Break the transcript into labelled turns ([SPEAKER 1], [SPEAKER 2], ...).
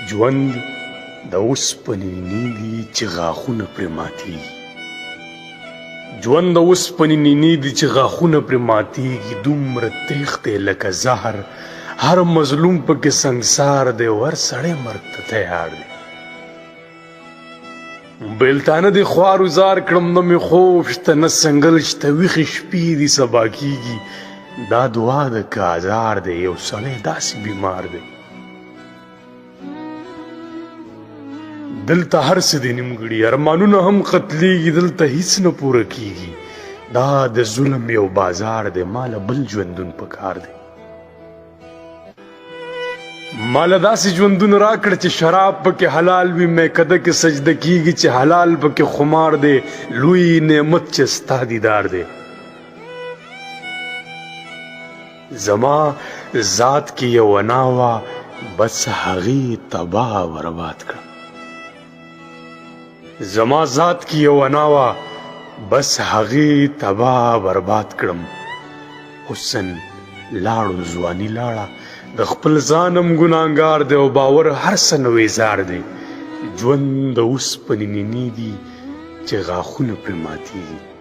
[SPEAKER 1] ژوند د اوسپنې نینې دي چې غاښونه پرې ماتېږي. ژوند د اوسپنې نینې دي چې غاښونه پرې ماتېږي. دومره تریخ دی لکه زهر، هر مظلوم پکې سنګسار دی او هر سړی مرګ ته تیار دی. بیلتانه دې خوار وزار کړم، نه مې خوب شته نه سنګل شته، ویښې شپې دي سبا کېږي. دا دعا د که ازار دی، یو سړی داسې بیمار دی. دلته هر څه دی نیمګړي، ارمانونه هم قتلیږي، دلته هیڅ نه پوره کیږي. دا د ظلم یو بازار دی، ماله بل ژوندون پکار دی. ماله داسې ژوندون راکړه چې شراب پکې حلال وي، میکده کې سجده کیږي چې حلال پکې خمار دی. لوی نعمت چې ستا دیدار دی. زما ذات کې یو انا وه، بس هغې تباه برباد کړه. زما ذات کې یو انا وه، بس هغې تباه برباد کړم. حسن لاړو ځواني لاړه، د خپل ځانم ګناهګار دی او باور هر څه نه ویزار دی. ژوند د اوسپنې نینې دي چې غاښونه پرې ماتېږي.